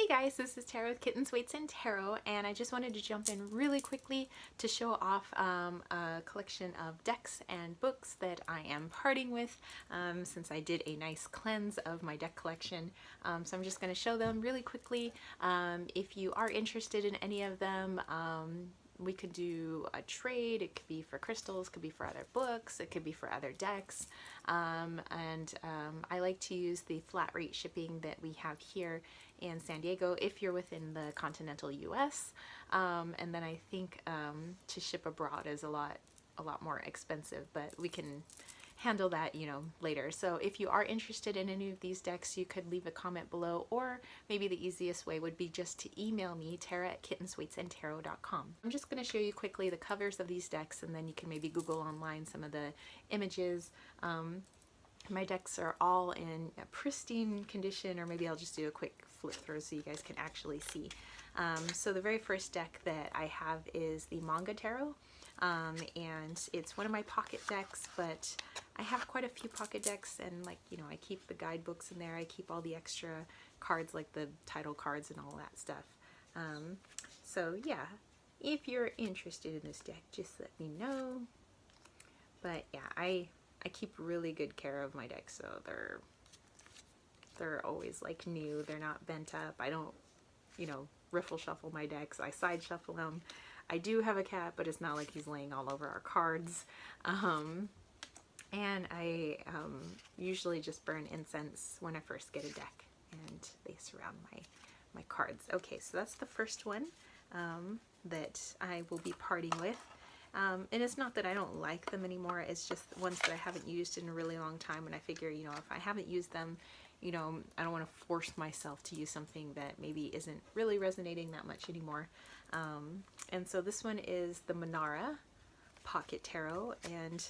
guys, this is Tarot with Kittens, Weights, and Tarot, and I just wanted to jump in really quickly to show off a collection of decks and books that I am parting with since I did a nice cleanse of my deck collection. So I'm just going to show them really quickly. If you are interested in any of them, we could do a trade. It could be for crystals, it could be for other books, it could be for other decks. I like to use the flat rate shipping that we have here in San Diego if you're within the continental US. And then I think to ship abroad is a lot more expensive, but we can handle that, you know, later. So if you are interested in any of these decks, you could leave a comment below, or maybe the easiest way would be just to email me, tara@kittensweightsandtarot.com. I'm just going to show you quickly the covers of these decks, and then you can maybe Google online some of the images. My decks are all in a pristine condition, or maybe I'll just do a quick flip through so you guys can actually see. So the very first deck that I have is the Manga Tarot. And it's one of my pocket decks, but I have quite a few pocket decks, and like, you know, I keep the guidebooks in there, I keep all the extra cards like the title cards and all that stuff. So yeah, if you're interested in this deck, just let me know. But yeah, I keep really good care of my decks, so they're always like new, they're not bent up. I don't, you know, riffle shuffle my decks, I side shuffle them. I do have a cat, but it's not like he's laying all over our cards. And I usually just burn incense when I first get a deck, and they surround my cards. Okay, so that's the first one that I will be parting with. And it's not that I don't like them anymore, it's just ones that I haven't used in a really long time, and I figure, you know, if I haven't used them, you know, I don't want to force myself to use something that maybe isn't really resonating that much anymore. And so this one is the Manara Pocket Tarot, and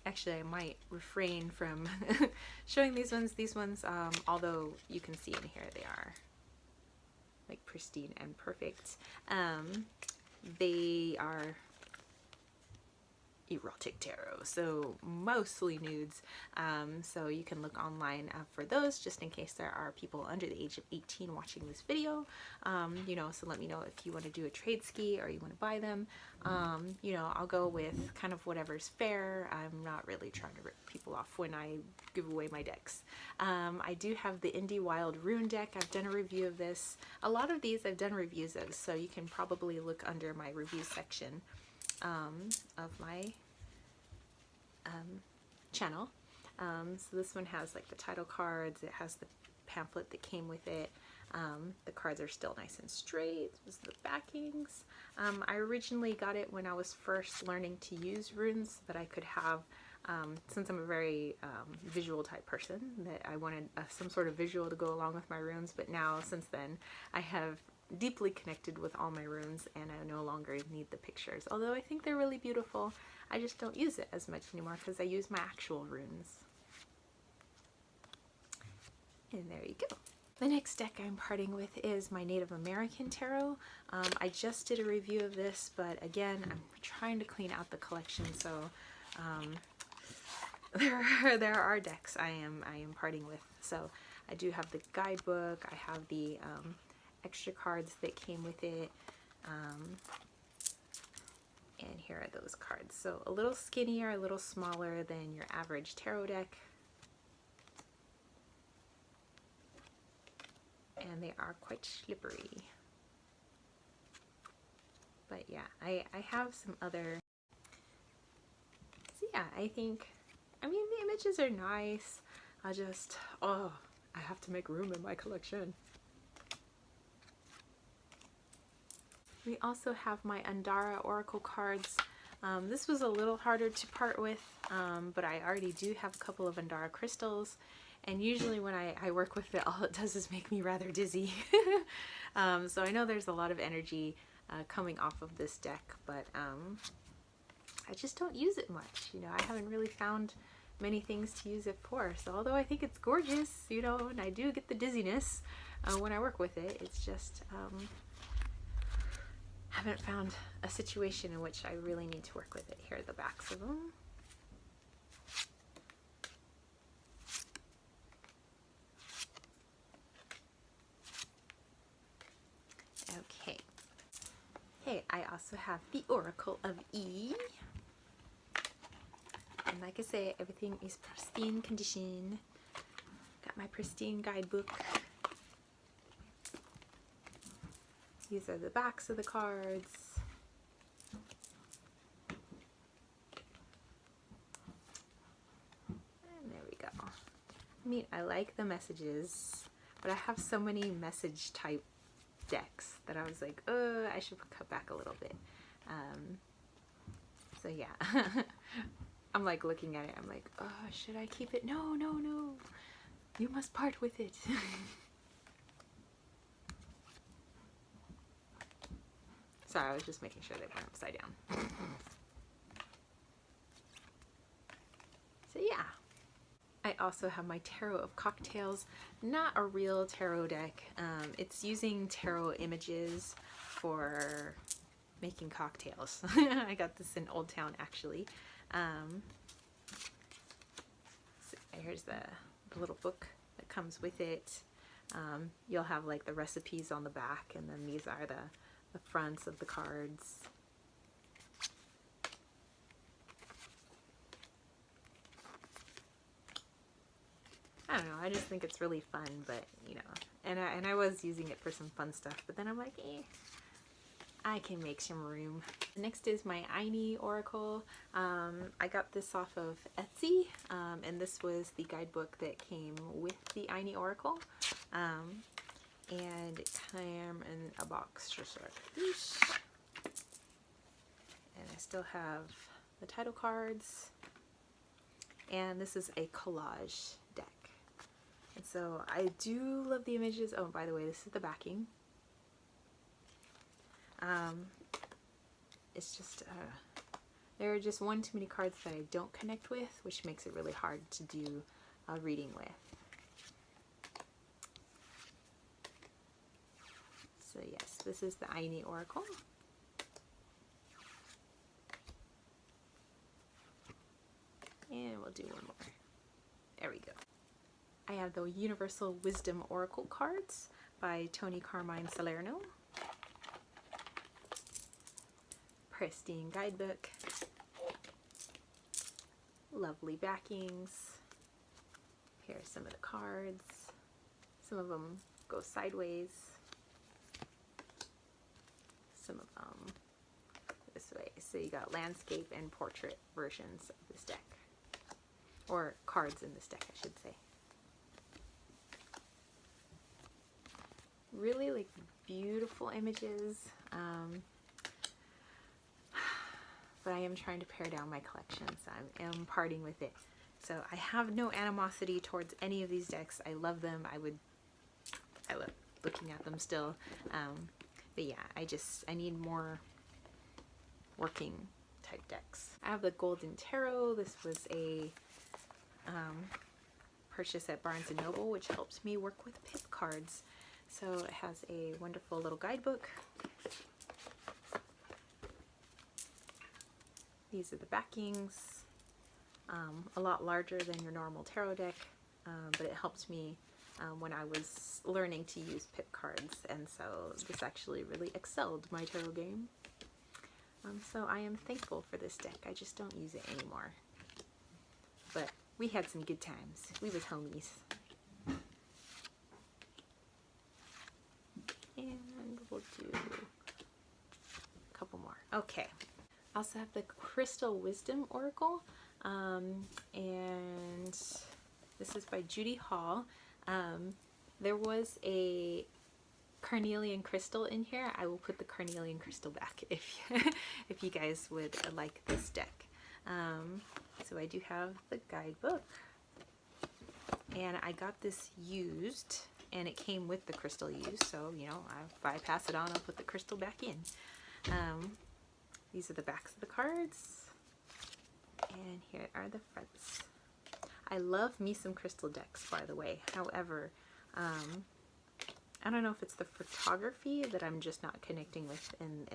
actually I might refrain from showing these ones. Although you can see in here they are like pristine and perfect. They are erotic tarot, so mostly nudes, so you can look online for those, just in case there are people under the age of 18 watching this video. You know, so let me know if you want to do a trade ski or you want to buy them. You know, I'll go with kind of whatever's fair. I'm not really trying to rip people off when I give away my decks. I do have the Indie Wild Rune deck. I've done a review of this. A lot of these I've done reviews of, so you can probably look under my review section of my channel. So this one has like the title cards, it has the pamphlet that came with it. The cards are still nice and straight. This is the backings. I originally got it when I was first learning to use runes, but I could have, since I'm a very visual type person, that I wanted some sort of visual to go along with my runes, but now since then I have deeply connected with all my runes, and I no longer need the pictures. Although I think they're really beautiful, I just don't use it as much anymore because I use my actual runes. And there you go. The next deck I'm parting with is my Native American Tarot. I just did a review of this, but again, I'm trying to clean out the collection, so there are decks I am parting with. So I do have the guidebook, I have the extra cards that came with it, and here are those cards. So a little skinnier, a little smaller than your average tarot deck, and they are quite slippery. But yeah, I have some other, so yeah, I mean the images are nice. I have to make room in my collection. We also have my Andara Oracle cards. This was a little harder to part with, but I already do have a couple of Andara crystals, and usually when I work with it, all it does is make me rather dizzy. So I know there's a lot of energy coming off of this deck, but I just don't use it much. You know, I haven't really found many things to use it for. So although I think it's gorgeous, you know, and I do get the dizziness when I work with it, it's just haven't found a situation in which I really need to work with it. Here are the backs of them. also have the Oracle of E. And like I say, everything is pristine condition. Got my pristine guidebook. These are the backs of the cards. And there we go. I mean, I like the messages, but I have so many message type decks that I was like, I should cut back a little bit. So yeah, I'm like looking at it, I'm like, oh, should I keep it? No, no, no. You must part with it. Sorry, I was just making sure they weren't upside down. So yeah. I also have my Tarot of Cocktails, not a real tarot deck. It's using tarot images for making cocktails. I got this in Old Town actually. So here's the little book that comes with it. You'll have like the recipes on the back, and then these are the fronts of the cards. I don't know, I just think it's really fun, but you know, and I was using it for some fun stuff, but then I'm like, I can make some room. Next is my Ayni Oracle. I got this off of Etsy, and this was the guidebook that came with the Ayni Oracle. And it came in a box just like this. And I still have the title cards. And this is a collage deck. And so I do love the images. Oh, by the way, this is the backing. It's just, there are just one too many cards that I don't connect with, which makes it really hard to do a reading with. So yes, this is the Ayni Oracle. And we'll do one more. There we go. I have the Universal Wisdom Oracle cards by Tony Carmine Salerno. Pristine guidebook. Lovely backings. Here's some of the cards. Some of them go sideways. Some of them this way. So you got landscape and portrait versions of this deck. Or cards in this deck, I should say. Really like beautiful images. But I am trying to pare down my collection, so I am parting with it. So I have no animosity towards any of these decks. I love them. I love looking at them still. But yeah, I need more working type decks. I have the Golden Tarot. This was a purchase at Barnes & Noble, which helps me work with pip cards. So it has a wonderful little guidebook. These are the backings. A lot larger than your normal tarot deck, but it helped me when I was learning to use pip cards, and so this actually really excelled my tarot game. So I am thankful for this deck. I just don't use it anymore. But we had some good times. We was homies. And we'll do a couple more. Okay. I also have the Crystal Wisdom Oracle. And this is by Judy Hall. There was a carnelian crystal in here. I will put the carnelian crystal back if if you guys would like this deck. So I do have the guidebook, and I got this used, and it came with the crystal used, so you know, if I pass it on, I'll put the crystal back in. These are the backs of the cards, and here are the fronts. I love me some crystal decks, by the way. However, I don't know if it's the photography that I'm just not connecting with in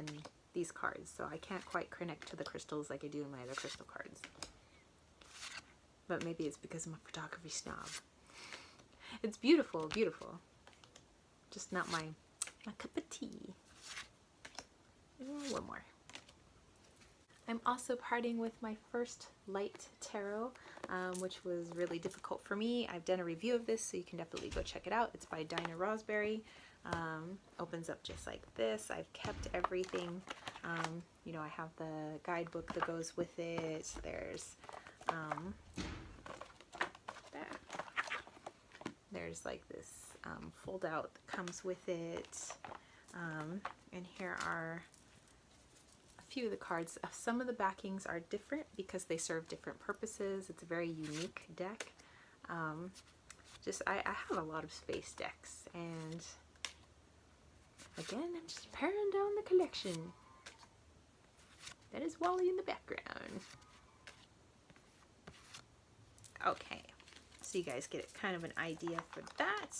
these cards, so I can't quite connect to the crystals like I do in my other crystal cards. But maybe it's because I'm a photography snob. It's beautiful, beautiful. Just not my cup of tea. One more. I'm also parting with my first light tarot, which was really difficult for me. I've done a review of this, so you can definitely go check it out. It's by Dinah Rosberry. Opens up just like this. I've kept everything. You know, I have the guidebook that goes with it. There's there's like this fold out that comes with it. And here are a few of the cards. Some of the backings are different because they serve different purposes. It's a very unique deck. I have a lot of space decks, and again, I'm just paring down the collection. That is Wally in the background. Okay, so you guys get kind of an idea for that.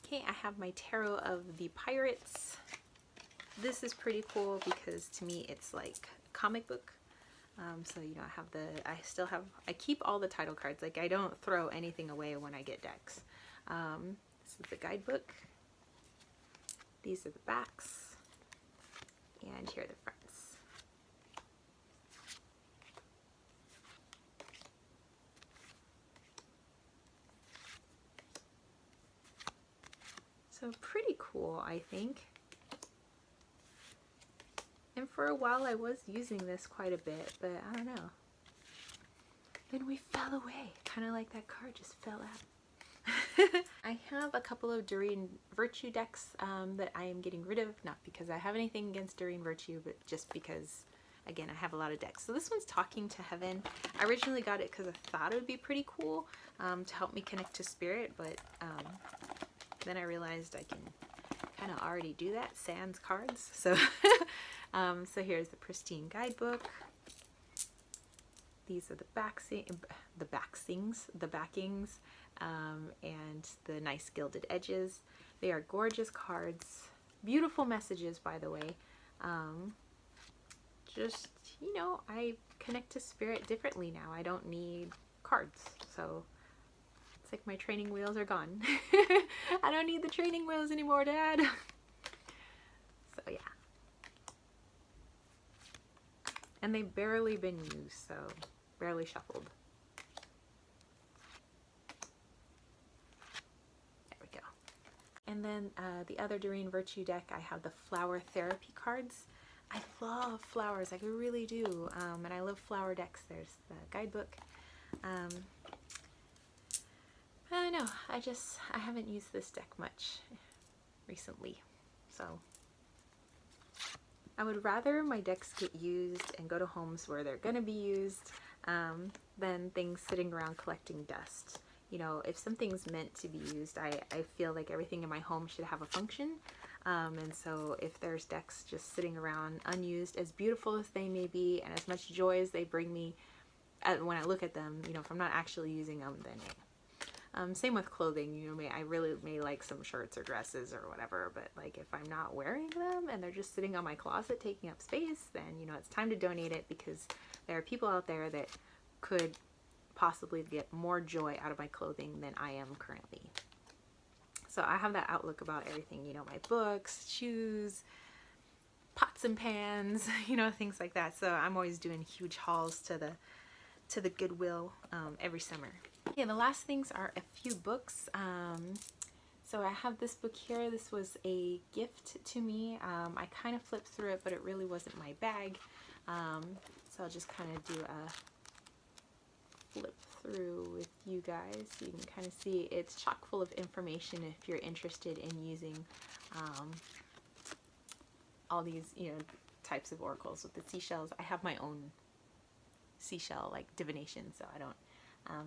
Okay, I have my Tarot of the Pirates. This is pretty cool because to me it's like a comic book. So you know, I keep all the title cards. Like, I don't throw anything away when I get decks. This is the guidebook. These are the backs, and here are the fronts. So pretty cool, I think. And for a while I was using this quite a bit, but I don't know. Then we fell away, kind of like that card just fell out. I have a couple of Doreen Virtue decks that I am getting rid of, not because I have anything against Doreen Virtue, but just because, again, I have a lot of decks. So this one's Talking to Heaven. I originally got it because I thought it would be pretty cool to help me connect to spirit, but then I realized I can kind of already do that, sans cards. So, so here's the pristine guidebook. These are the backings, and the nice gilded edges. They are gorgeous cards, beautiful messages, by the way. Just, you know, I connect to spirit differently now. I don't need cards, so it's like my training wheels are gone. I don't need the training wheels anymore, Dad. So yeah. And they've barely been used, so barely shuffled. There we go. And then the other Doreen Virtue deck, I have the flower therapy cards. I love flowers, I really do. And I love flower decks. There's the guidebook. I don't know, I haven't used this deck much recently, so I would rather my decks get used and go to homes where they're gonna be used than things sitting around collecting dust. You know, if something's meant to be used, I feel like everything in my home should have a function. And so if there's decks just sitting around unused, as beautiful as they may be and as much joy as they bring me when I look at them, you know, if I'm not actually using them, then same with clothing, you know, I really may like some shirts or dresses or whatever, but like if I'm not wearing them and they're just sitting on my closet taking up space, then, you know, it's time to donate it, because there are people out there that could possibly get more joy out of my clothing than I am currently. So I have that outlook about everything, you know, my books, shoes, pots and pans, you know, things like that. So I'm always doing huge hauls to the Goodwill every summer. Okay, the last things are a few books. So I have this book here. This was a gift to me. I kind of flipped through it, but it really wasn't my bag. So I'll just kind of do a flip through with you guys so you can kind of see. It's chock full of information if you're interested in using all these, you know, types of oracles with the seashells. I have my own seashell like divination, so I don't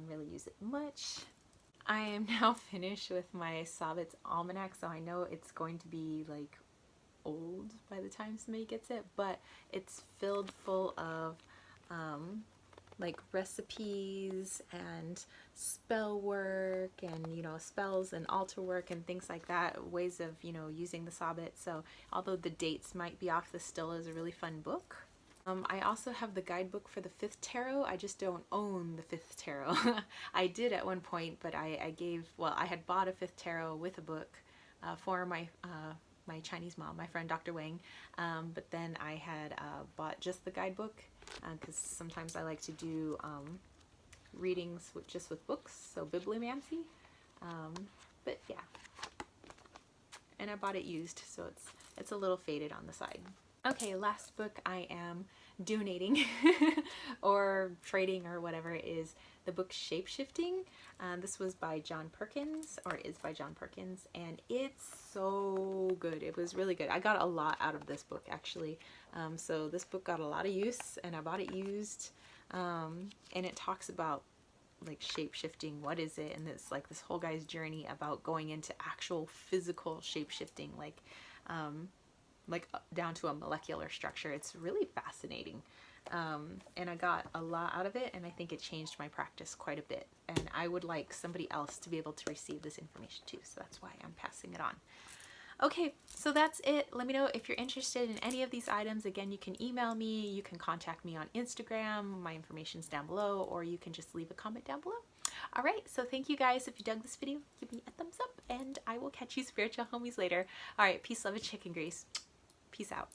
really use it much. I am now finished with my Sabbath's Almanac, so I know it's going to be like old by the time somebody gets it, but it's filled full of like recipes and spell work and, you know, spells and altar work and things like that, ways of, you know, using the Sabbath. So although the dates might be off, this still is a really fun book. I also have the guidebook for the 5th tarot. I just don't own the 5th tarot. I did at one point, but I had bought a 5th tarot with a book for my my Chinese mom, my friend Dr. Wang, but then I had bought just the guidebook because sometimes I like to do readings just with books, so bibliomancy. But yeah, and I bought it used, so it's a little faded on the side. Okay, last book I am donating or trading or whatever is the book Shapeshifting. This was by John Perkins, or is by John Perkins, and it's so good. It was really good. I got a lot out of this book actually. So this book got a lot of use, and I bought it used, and it talks about like shape-shifting, what is it, and it's like this whole guy's journey about going into actual physical shape-shifting, like down to a molecular structure. It's really fascinating, and I got a lot out of it, and I think it changed my practice quite a bit, and I would like somebody else to be able to receive this information too, so that's why I'm passing it on. Okay, so that's it. Let me know if you're interested in any of these items. Again, you can email me, you can contact me on Instagram, my information's down below, or you can just leave a comment down below. All right, so thank you guys. If you dug this video, give me a thumbs up, and I will catch you spiritual homies later. All right, peace, love, and chicken grease. Peace out.